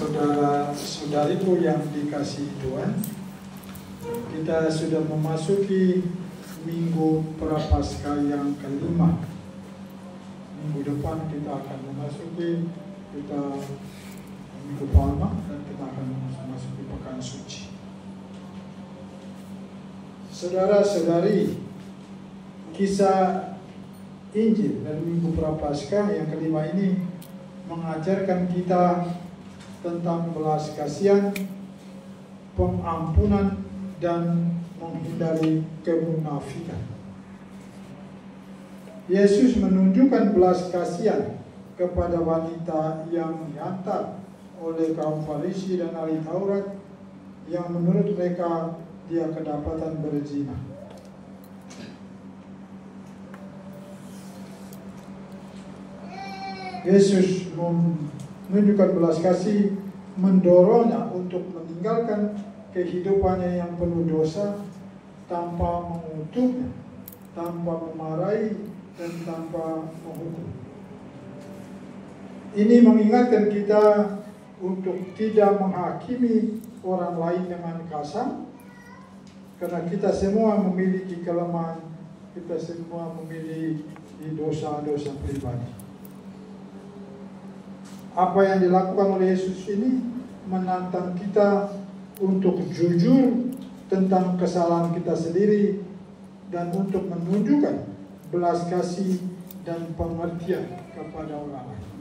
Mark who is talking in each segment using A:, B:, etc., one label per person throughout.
A: Saudara-saudariku yang dikasihi Tuhan, kita sudah memasuki Minggu Prapaskah yang kelima. Minggu depan kita akan memasuki Minggu Palma dan kita akan memasuki Pekan Suci. Saudara-saudari, kisah Injil dari Minggu Prapaskah yang kelima ini mengajarkan kita tentang belas kasihan, pengampunan, dan menghindari kemunafikan. Yesus menunjukkan belas kasihan kepada wanita yang diantar oleh kaum Farisi dan ahli Taurat yang menurut mereka dia kedapatan berzina. Yesus menunjukkan belas kasih, mendorongnya untuk meninggalkan kehidupannya yang penuh dosa tanpa mengutuknya, tanpa memarahi, dan tanpa menghukum. Ini mengingatkan kita untuk tidak menghakimi orang lain dengan kasar, karena kita semua memiliki kelemahan, kita semua memiliki dosa-dosa pribadi. Apa yang dilakukan oleh Yesus ini menantang kita untuk jujur tentang kesalahan kita sendiri dan untuk menunjukkan belas kasih dan pengertian kepada orang lain.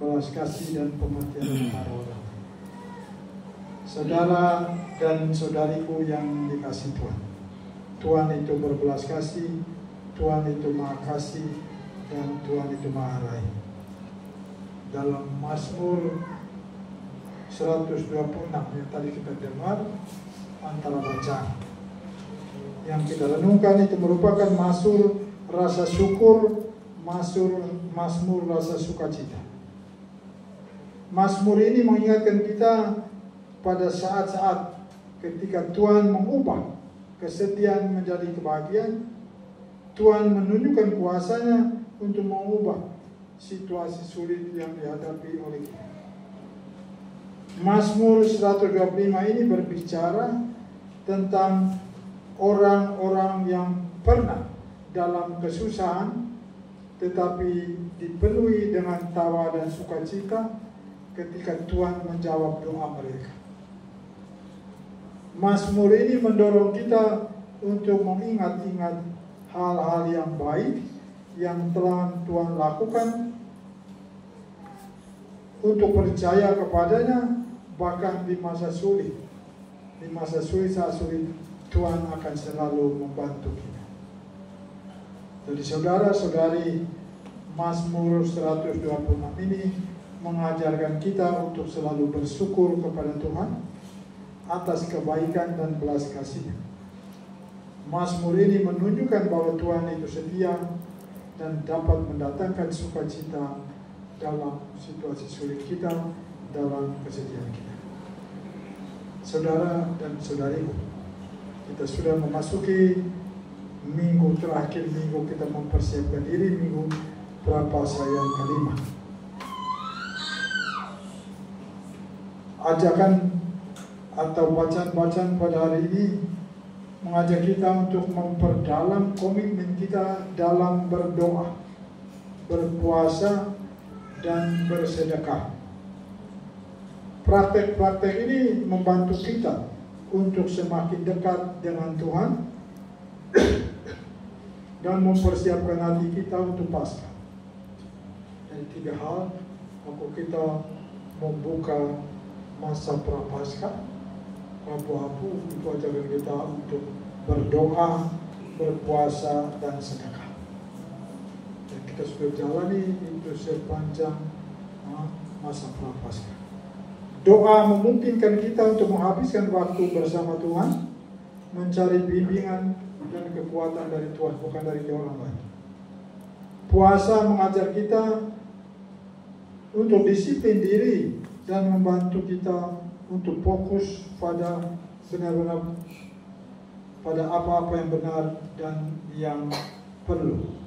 A: Belas kasih dan pengertian kepada orang lain. Saudara dan saudariku yang dikasihi Tuhan, Tuhan itu berbelas kasih, Tuhan itu maha kasih, dan Tuhan itu maha rahim. Dalam Mazmur 126 yang tadi kita dengar antara bacaan yang kita renungkan itu merupakan Mazmur rasa syukur, Mazmur rasa sukacita. Mazmur ini mengingatkan kita pada saat-saat ketika Tuhan mengubah kesedihan menjadi kebahagiaan. Tuhan menunjukkan kuasanya untuk mengubah situasi sulit yang dihadapi oleh kita. Mazmur 125 ini berbicara tentang orang-orang yang pernah dalam kesusahan tetapi dipenuhi dengan tawa dan sukacita ketika Tuhan menjawab doa mereka. Mazmur ini mendorong kita untuk mengingat-ingat hal-hal yang baik yang telah Tuhan lakukan, untuk percaya kepadanya bahkan di masa sulit. Di masa sulit, saat sulit, Tuhan akan selalu membantu kita. Jadi saudara-saudari, Mazmur 126 ini mengajarkan kita untuk selalu bersyukur kepada Tuhan atas kebaikan dan belas kasih-Nya. Mazmur ini menunjukkan bahwa Tuhan itu setia dan dapat mendatangkan sukacita dalam situasi sulit kita, dalam kesedihan kita. Saudara dan saudariku, kita sudah memasuki minggu terakhir, minggu kita mempersiapkan diri, Minggu Prapaskah yang kelima. Ajakan atau bacaan-bacaan pada hari ini mengajak kita untuk memperdalam komitmen kita dalam berdoa, berpuasa, dan bersedekah. Praktek-praktek ini membantu kita untuk semakin dekat dengan Tuhan dan mempersiapkan hati kita untuk Paskah. Dan tiga hal, waktu kita membuka masa Prapaskah, Rabu-Rabu itu ajaran kita untuk berdoa, berpuasa, dan sedekah. Dan kita sudah jalani itu sepanjang masa Prapaskah. Doa memungkinkan kita untuk menghabiskan waktu bersama Tuhan, mencari bimbingan dan kekuatan dari Tuhan, bukan dari orang lain. Puasa mengajar kita untuk disiplin diri dan membantu kita untuk fokus pada benar-benar pada apa-apa yang benar dan yang perlu.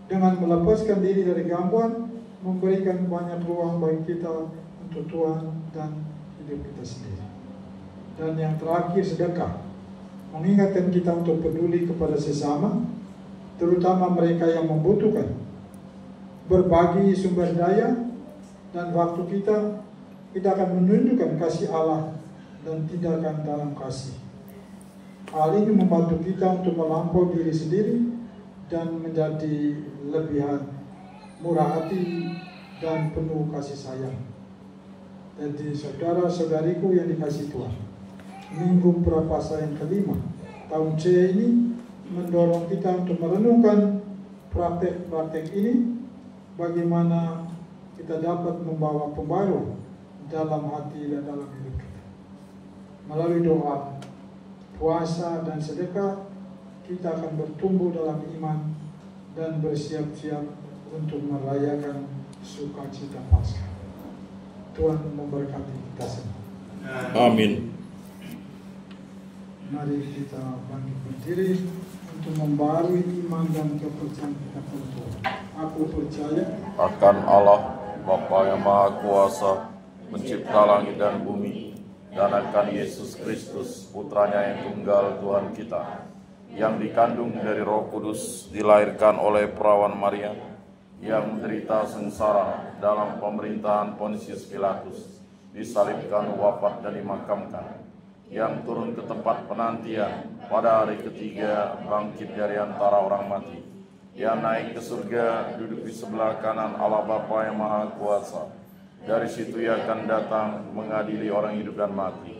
A: Dengan melepaskan diri dari gangguan, memberikan banyak ruang bagi kita untuk Tuhan dan hidup kita sendiri. Dan yang terakhir, sedekah. Mengingatkan kita untuk peduli kepada sesama, terutama mereka yang membutuhkan. Berbagi sumber daya dan waktu kita akan menunjukkan kasih Allah dan tindakan dalam kasih. Hal ini membantu kita untuk melampaui diri sendiri dan menjadi lebihan murah hati dan penuh kasih sayang. Jadi saudara-saudariku yang dikasihi Tuhan, Minggu Prapaskah yang kelima tahun C ini mendorong kita untuk merenungkan praktek-praktek ini, bagaimana kita dapat membawa pembaruan dalam hati dan dalam hidup kita. Melalui doa, puasa, dan sedekah, kita akan bertumbuh dalam iman dan bersiap-siap untuk merayakan sukacita Paskah. Tuhan memberkati kita semua.
B: Amin.
A: Mari kita bangkit berdiri untuk membarui iman dan kepercayaan kita kepada Tuhan. Aku percaya
B: Akan Allah, Bapa yang Maha Kuasa, pencipta langit dan bumi, dan akan Yesus Kristus, Putranya yang tunggal Tuhan kita, yang dikandung dari Roh Kudus, dilahirkan oleh perawan Maria, yang menderita sengsara dalam pemerintahan Pontius Pilatus, disalibkan, wafat, dan dimakamkan, yang turun ke tempat penantian, pada hari ketiga bangkit dari antara orang mati, yang naik ke surga, duduk di sebelah kanan Allah Bapa yang Maha Kuasa. Dari situ Ia akan datang mengadili orang hidup dan mati.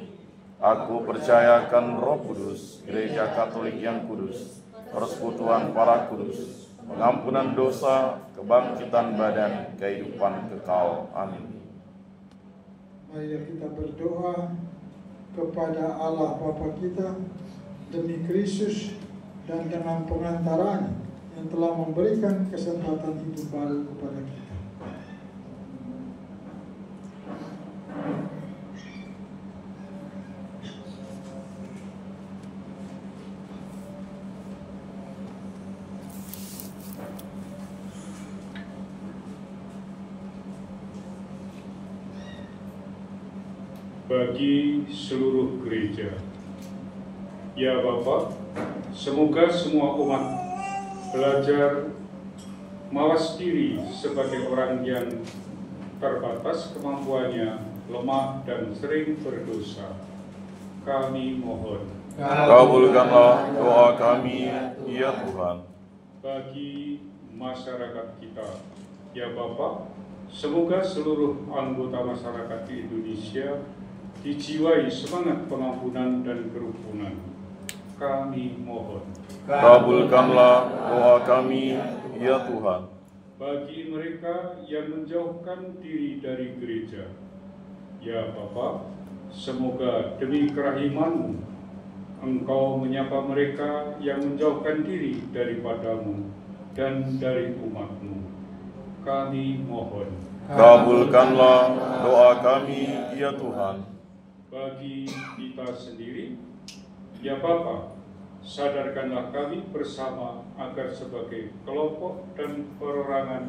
B: Aku percayakan Roh Kudus, Gereja Katolik yang kudus, persekutuan para kudus, pengampunan dosa, kebangkitan badan, kehidupan kekal. Amin.
A: Mari kita berdoa kepada Allah Bapa kita demi Kristus dan dengan pengantarannya yang telah memberikan kesempatan hidup baru kepada kita.
C: Bagi seluruh gereja, ya Bapa, semoga semua umat belajar mawas diri sebagai orang yang terbatas kemampuannya, lemah dan sering berdosa. Kami mohon,
B: Kabulkanlah doa kami, ya Tuhan.
C: bagi masyarakat kita, ya Bapa, semoga seluruh anggota masyarakat di Indonesia dijiwai semangat pengampunan dan kerukunan. Kami mohon,
B: Kabulkanlah doa kami, ya Tuhan.
C: bagi mereka yang menjauhkan diri dari gereja, ya Bapa, semoga demi kerahiman-Mu, Engkau menyapa mereka yang menjauhkan diri daripadamu dan dari umat-Mu. Kami mohon,
B: Kabulkanlah doa kami, ya Tuhan.
C: bagi kita sendiri, ya Bapa, sadarkanlah kami bersama agar sebagai kelompok dan perorangan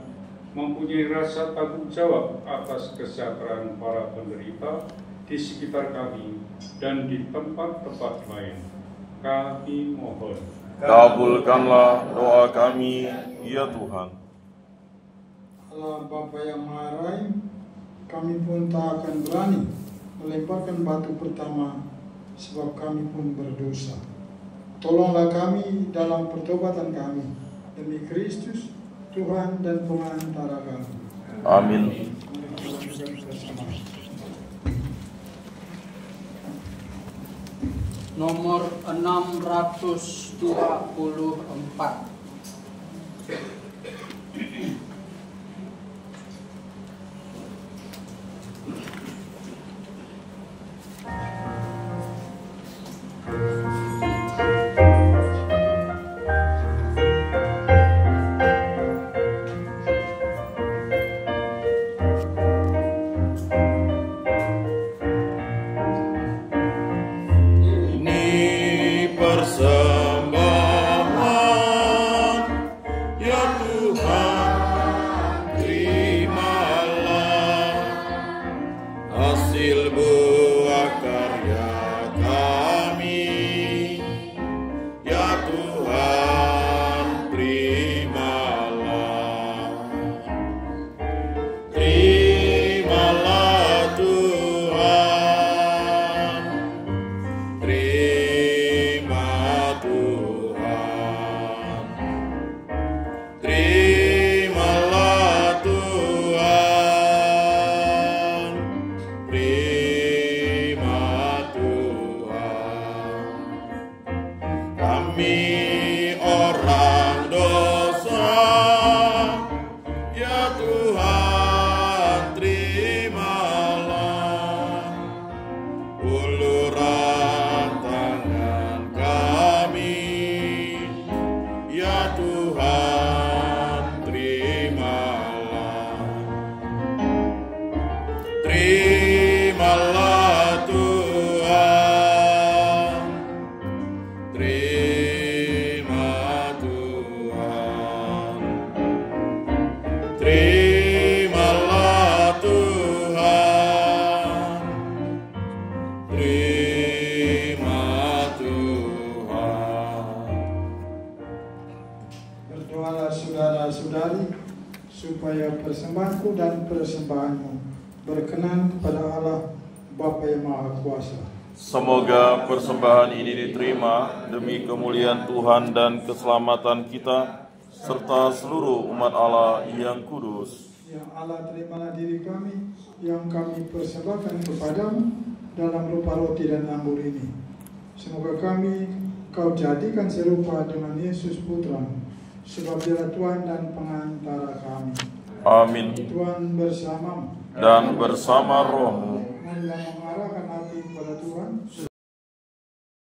C: mempunyai rasa tanggung jawab atas kesejahteraan para penderita di sekitar kami dan di tempat-tempat lain. Kami mohon,
B: Kabulkanlah doa kami, ya Tuhan.
A: Allah Bapa yang Maha Rahim, kami pun tak akan berani melemparkan batu pertama sebab kami pun berdosa. Tolonglah kami dalam pertobatan kami demi Kristus, Tuhan dan pengantara kami.
B: Amin.
A: Mari kita lakukan bersama.
D: Nomor 624.
B: Ini persembahan yang Terimalah Tuhan, terima Tuhan, terimalah Tuhan, terima Tuhan.
A: Berdoalah saudara-saudari, supaya persembahanku dan persembahanmu berkenan kepada Allah Bapa yang Maha Kuasa.
B: Semoga persembahan ini diterima demi kemuliaan Tuhan dan keselamatan kita, serta seluruh umat Allah yang kudus.
A: Ya Allah, terimalah diri kami yang kami persembahkan kepadamu dalam rupa roti dan anggur ini. Semoga kami Kau jadikan serupa dengan Yesus Putra-Mu, sebab Dia Tuhan dan pengantara kami.
B: Amin.
A: Tuhan bersamamu
B: Dan bersama rohmu.
A: Marilah mengarahkan hati kepada Tuhan.